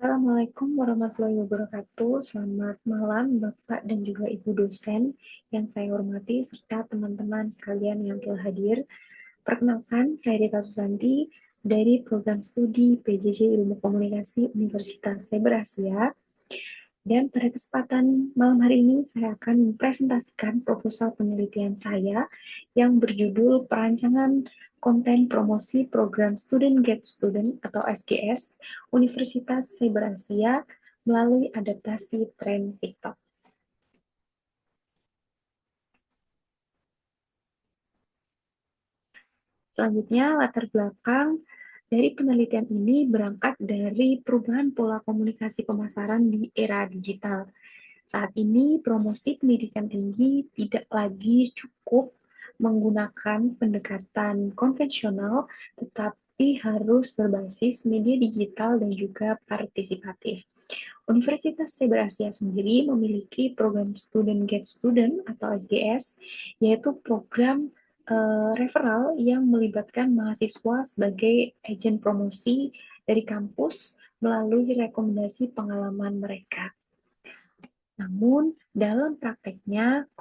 Assalamualaikum warahmatullahi wabarakatuh. Selamat malam Bapak dan juga Ibu dosen yang saya hormati serta teman-teman sekalian yang telah hadir. Perkenalkan, saya Rita Susanti dari program studi PJJ Ilmu Komunikasi Universitas Cyber Asia. Dan pada kesempatan malam hari ini saya akan mempresentasikan proposal penelitian saya yang berjudul Perancangan Konten Promosi Program Student Get Student atau SGS Universitas Cyber Asia melalui adaptasi tren TikTok. Selanjutnya, latar belakang dari penelitian ini berangkat dari perubahan pola komunikasi pemasaran di era digital. Saat ini, promosi pendidikan tinggi tidak lagi cukup menggunakan pendekatan konvensional, tetapi harus berbasis media digital dan juga partisipatif. Universitas Cyber Asia sendiri memiliki program Student Get Student atau SGS, yaitu program referral yang melibatkan mahasiswa sebagai agen promosi dari kampus melalui rekomendasi pengalaman mereka. Namun, dalam prakteknya,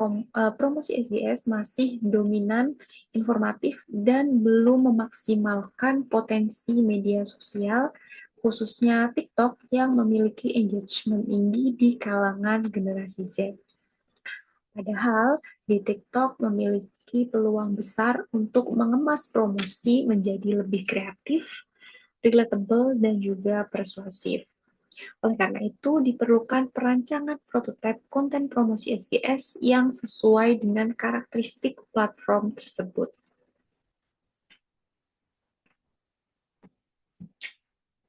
promosi SGS masih dominan informatif dan belum memaksimalkan potensi media sosial, khususnya TikTok yang memiliki engagement tinggi di kalangan generasi Z. Padahal, di TikTok memiliki peluang besar untuk mengemas promosi menjadi lebih kreatif, relatable, dan juga persuasif. Oleh karena itu, diperlukan perancangan prototipe konten promosi SGS yang sesuai dengan karakteristik platform tersebut.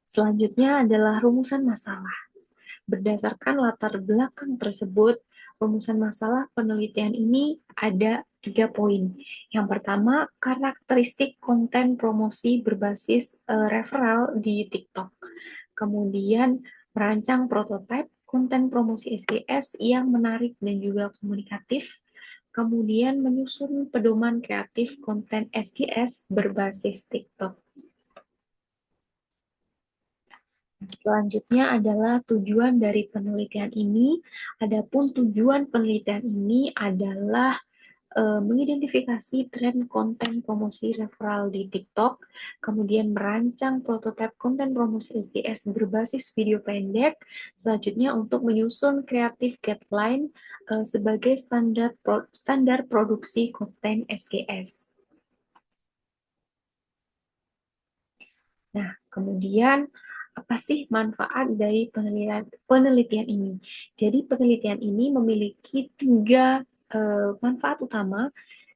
Selanjutnya adalah rumusan masalah. Berdasarkan latar belakang tersebut, rumusan masalah penelitian ini ada 3 poin. Yang pertama, karakteristik konten promosi berbasis referral di TikTok. Kemudian, merancang prototipe konten promosi SGS yang menarik dan juga komunikatif. Kemudian, menyusun pedoman kreatif konten SGS berbasis TikTok. Selanjutnya adalah tujuan dari penelitian ini. Adapun tujuan penelitian ini adalah mengidentifikasi tren konten promosi referral di TikTok, kemudian merancang prototipe konten promosi SGS berbasis video pendek, selanjutnya untuk menyusun kreatif guideline sebagai standar produksi konten SGS. Nah, kemudian apa sih manfaat dari penelitian ini? Jadi penelitian ini memiliki 3 manfaat utama.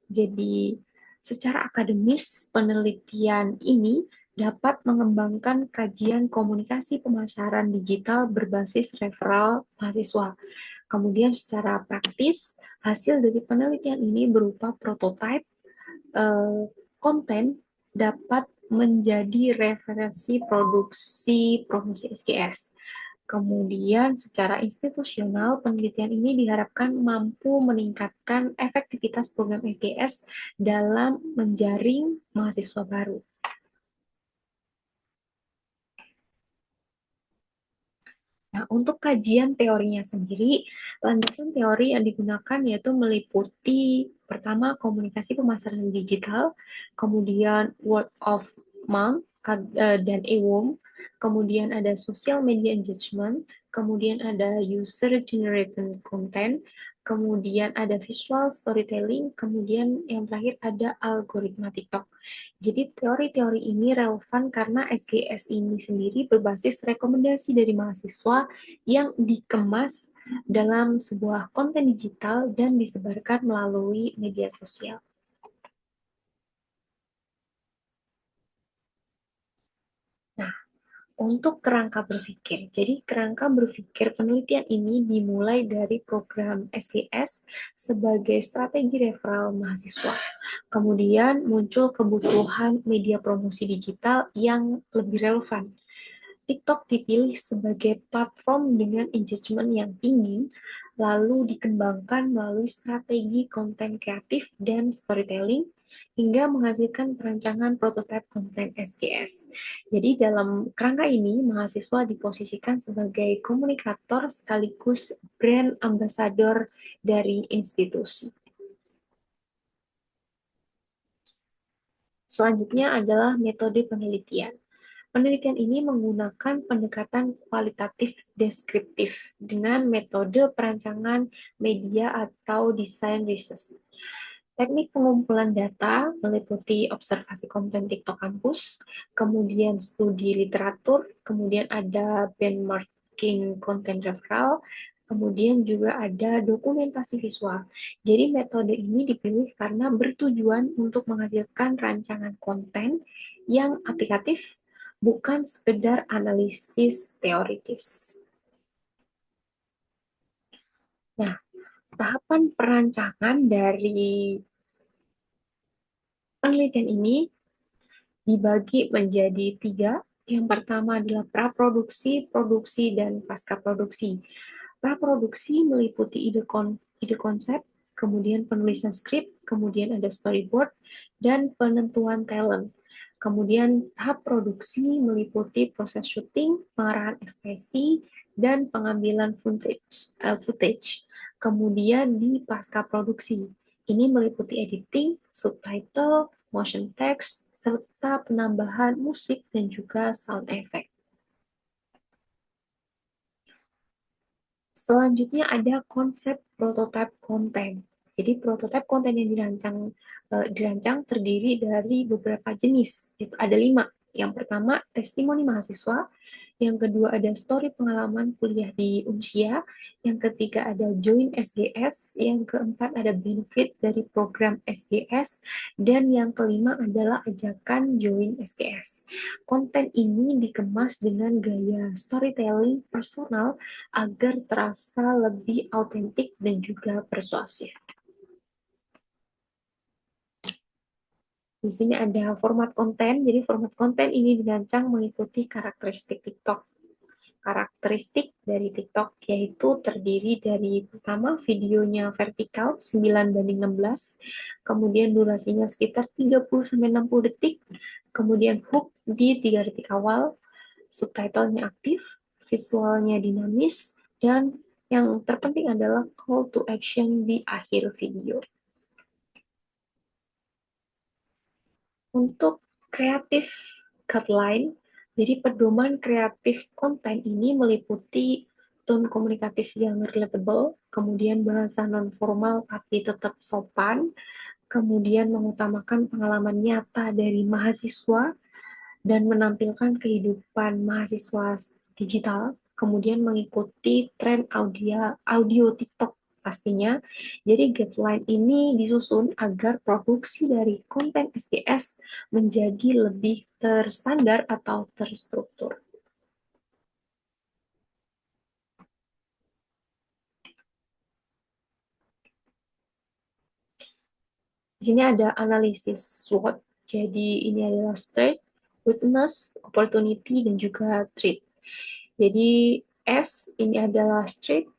Jadi secara akademis penelitian ini dapat mengembangkan kajian komunikasi pemasaran digital berbasis referral mahasiswa. Kemudian secara praktis, hasil dari penelitian ini berupa prototipe konten dapat menjadi referensi produksi promosi SGS. Kemudian, secara institusional, penelitian ini diharapkan mampu meningkatkan efektivitas program SGS dalam menjaring mahasiswa baru. Nah, untuk kajian teorinya sendiri, landasan teori yang digunakan yaitu meliputi pertama komunikasi pemasaran digital, kemudian word of mouth dan EWOM, kemudian ada social media engagement, kemudian ada user generated content, kemudian ada visual storytelling, kemudian yang terakhir ada algoritma TikTok. Jadi teori-teori ini relevan karena SGS ini sendiri berbasis rekomendasi dari mahasiswa yang dikemas dalam sebuah konten digital dan disebarkan melalui media sosial. Nah, untuk kerangka berpikir. Jadi, kerangka berpikir penelitian ini dimulai dari program SGS sebagai strategi referral mahasiswa. Kemudian muncul kebutuhan media promosi digital yang lebih relevan. TikTok dipilih sebagai platform dengan engagement yang tinggi, lalu dikembangkan melalui strategi konten kreatif dan storytelling, hingga menghasilkan perancangan prototipe konten SGS. Jadi dalam kerangka ini, mahasiswa diposisikan sebagai komunikator sekaligus brand ambassador dari institusi. Selanjutnya adalah metode penelitian. Penelitian ini menggunakan pendekatan kualitatif deskriptif dengan metode perancangan media atau design research. Teknik pengumpulan data meliputi observasi konten TikTok kampus, kemudian studi literatur, kemudian ada benchmarking konten referral, kemudian juga ada dokumentasi visual. Jadi metode ini dipilih karena bertujuan untuk menghasilkan rancangan konten yang aplikatif, bukan sekedar analisis teoritis. Nah, tahapan perancangan dari penelitian ini dibagi menjadi tiga. Yang pertama adalah praproduksi, produksi, dan pasca produksi. Praproduksi meliputi ide konsep, kemudian penulisan skrip, kemudian ada storyboard, dan penentuan talent. Kemudian tahap produksi meliputi proses syuting, pengarahan ekspresi, dan pengambilan footage. Kemudian di pasca produksi, ini meliputi editing, subtitle, motion text, serta penambahan musik dan juga sound effect. Selanjutnya ada konsep prototype konten. Jadi prototype konten yang dirancang terdiri dari beberapa jenis. Itu ada 5. Yang pertama, testimoni mahasiswa. Yang kedua ada story pengalaman kuliah di Unsia, yang ketiga ada join SGS, yang keempat ada benefit dari program SGS, dan yang kelima adalah ajakan join SGS. Konten ini dikemas dengan gaya storytelling personal agar terasa lebih autentik dan juga persuasif. Di sini ada format konten, jadi format konten ini dirancang mengikuti karakteristik TikTok. Karakteristik dari TikTok yaitu terdiri dari pertama videonya vertikal 9:16, kemudian durasinya sekitar 30-60 detik, kemudian hook di 3 detik awal, subtitlenya aktif, visualnya dinamis, dan yang terpenting adalah call to action di akhir video. Untuk kreatif guideline, jadi pedoman kreatif konten ini meliputi tone komunikatif yang relatable, kemudian bahasa non-formal tapi tetap sopan, kemudian mengutamakan pengalaman nyata dari mahasiswa dan menampilkan kehidupan mahasiswa digital, kemudian mengikuti tren audio TikTok pastinya. Jadi guideline ini disusun agar produksi dari konten SGS menjadi lebih terstandar atau terstruktur. Di sini ada analisis SWOT. Jadi ini adalah strength, weakness, opportunity, dan juga threat. Jadi S ini adalah strength,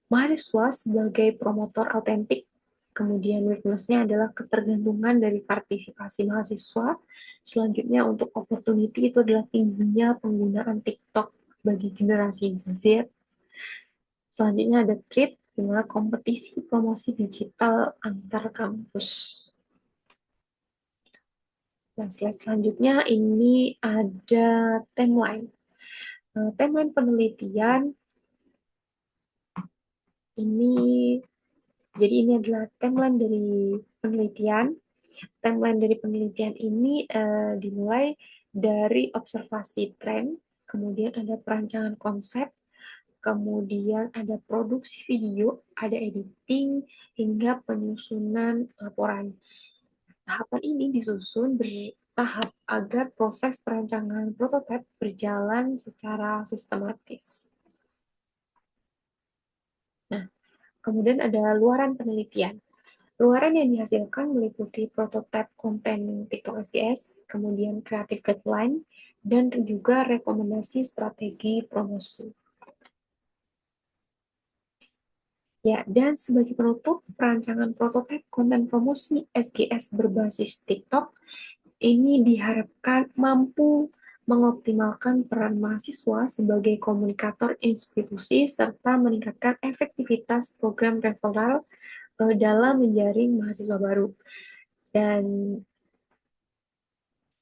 mahasiswa sebagai promotor autentik. Kemudian weakness-nya adalah ketergantungan dari partisipasi mahasiswa. Selanjutnya untuk opportunity itu adalah tingginya penggunaan TikTok bagi generasi Z. Selanjutnya ada threat, adalah kompetisi promosi digital antar kampus. Nah, slide selanjutnya ini ada timeline. Timeline penelitian ini, jadi ini adalah timeline dari penelitian. Timeline dari penelitian ini dimulai dari observasi tren, kemudian ada perancangan konsep, kemudian ada produksi video, ada editing, hingga penyusunan laporan. Tahapan ini disusun bertahap agar proses perancangan prototipe berjalan secara sistematis. Nah, kemudian ada luaran penelitian. Luaran yang dihasilkan meliputi prototipe konten TikTok SGS, kemudian creative guideline, dan juga rekomendasi strategi promosi. Ya, dan sebagai penutup, perancangan prototipe konten promosi SGS berbasis TikTok ini diharapkan mampu mengoptimalkan peran mahasiswa sebagai komunikator institusi serta meningkatkan efektivitas program referral dalam menjaring mahasiswa baru. Dan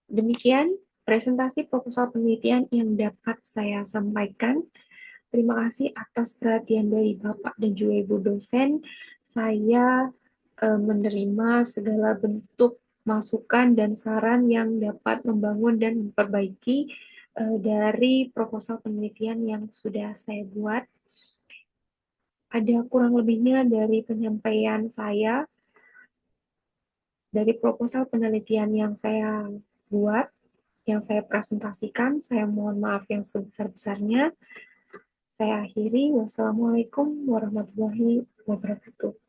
demikian presentasi proposal penelitian yang dapat saya sampaikan. Terima kasih atas perhatian dari Bapak dan juga Ibu dosen. Saya menerima segala bentuk masukan dan saran yang dapat membangun dan memperbaiki dari proposal penelitian yang sudah saya buat. Ada kurang lebihnya dari penyampaian saya, dari proposal penelitian yang saya buat, yang saya presentasikan. Saya mohon maaf yang sebesar-besarnya. Saya akhiri. Wassalamualaikum warahmatullahi wabarakatuh.